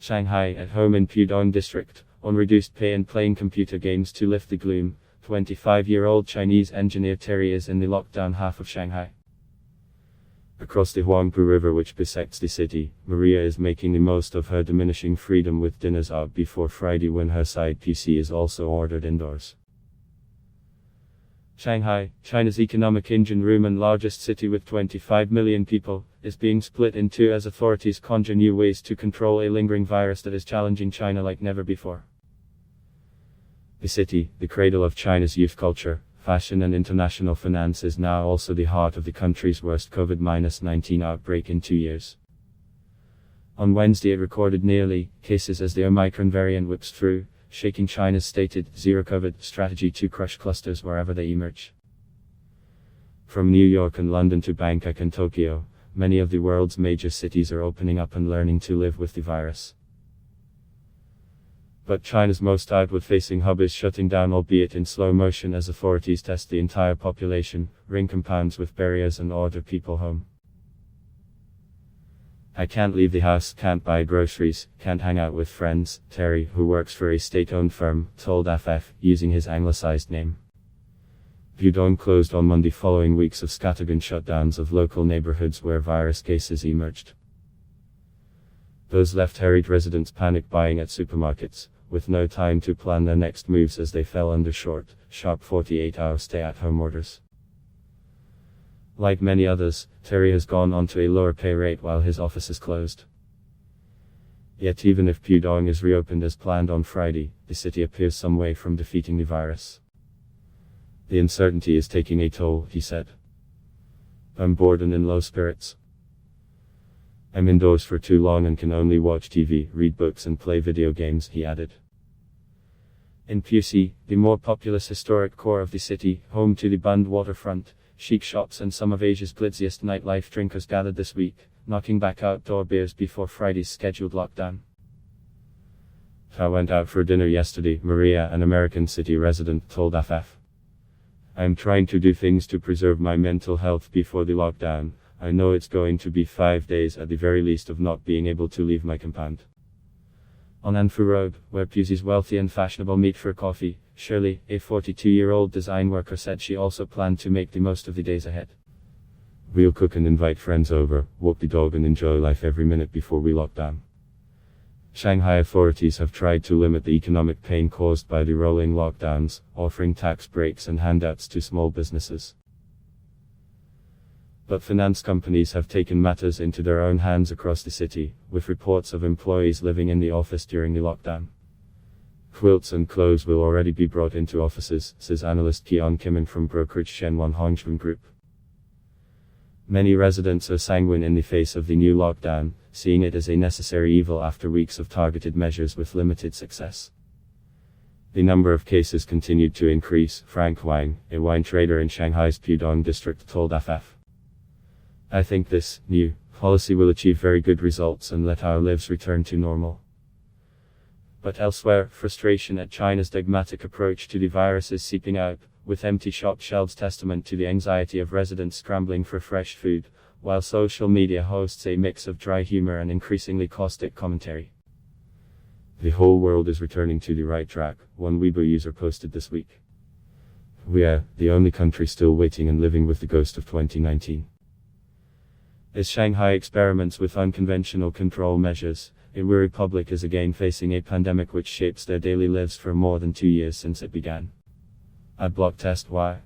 Shanghai at home in Pudong district, on reduced pay and playing computer games to lift the gloom. 25-year-old Chinese engineer Terry is in the lockdown half of Shanghai. Across the Huangpu River which bisects the city, Maria is making the most of her diminishing freedom with dinners out before Friday when her side PC is also ordered indoors. Shanghai, China's economic engine room and largest city with 25 million people, is being split in two as authorities conjure new ways to control a lingering virus that is challenging China like never before. The city, the cradle of China's youth culture, fashion and international finance, is now also the heart of the country's worst COVID-19 outbreak in 2 years. On Wednesday it recorded nearly cases as the Omicron variant whips through, shaking China's stated zero-COVID strategy to crush clusters wherever they emerge. From New York and London to Bangkok and Tokyo, many of the world's major cities are opening up and learning to live with the virus. But China's most outward-facing hub is shutting down, albeit in slow motion, as authorities test the entire population, ring compounds with barriers and order people home. I can't leave the house, can't buy groceries, can't hang out with friends, Terry, who works for a state-owned firm, told FF, using his anglicized name. Pudong closed on Monday following weeks of scattergun shutdowns of local neighborhoods where virus cases emerged. Those left harried residents panic buying at supermarkets, with no time to plan their next moves as they fell under short, sharp 48-hour stay-at-home orders. Like many others, Terry has gone on to a lower pay rate while his office is closed. Yet even if Pudong is reopened as planned on Friday, the city appears some way from defeating the virus. The uncertainty is taking a toll, he said. I'm bored and in low spirits. I'm indoors for too long and can only watch TV, read books and play video games, he added. In Puxi, the more populous historic core of the city, home to the Bund waterfront, chic shops and some of Asia's glitziest nightlife, drinkers gathered this week, knocking back outdoor beers before Friday's scheduled lockdown. I went out for dinner yesterday, Maria, an American city resident, told FF. I'm trying to do things to preserve my mental health before the lockdown. I know it's going to be 5 days at the very least of not being able to leave my compound. On Anfu Road, where Puxi's wealthy and fashionable meet for coffee, Shirley, a 42-year-old design worker, said she also planned to make the most of the days ahead. We'll cook and invite friends over, walk the dog and enjoy life every minute before we lock down. Shanghai authorities have tried to limit the economic pain caused by the rolling lockdowns, offering tax breaks and handouts to small businesses. But finance companies have taken matters into their own hands across the city, with reports of employees living in the office during the lockdown. Quilts and clothes will already be brought into offices, says analyst Keon Kimin from brokerage Shenwan Hongchuan Group. Many residents are sanguine in the face of the new lockdown, seeing it as a necessary evil after weeks of targeted measures with limited success. The number of cases continued to increase, Frank Wang, a wine trader in Shanghai's Pudong district, told FF. I think this new policy will achieve very good results and let our lives return to normal. But elsewhere, frustration at China's dogmatic approach to the virus is seeping out, with empty shop shelves testament to the anxiety of residents scrambling for fresh food, while social media hosts a mix of dry humor and increasingly caustic commentary. The whole world is returning to the right track, one Weibo user posted this week. We are the only country still waiting and living with the ghost of 2019. As Shanghai experiments with unconventional control measures, a weary public is again facing a pandemic which shapes their daily lives for more than 2 years since it began. Adblock test why?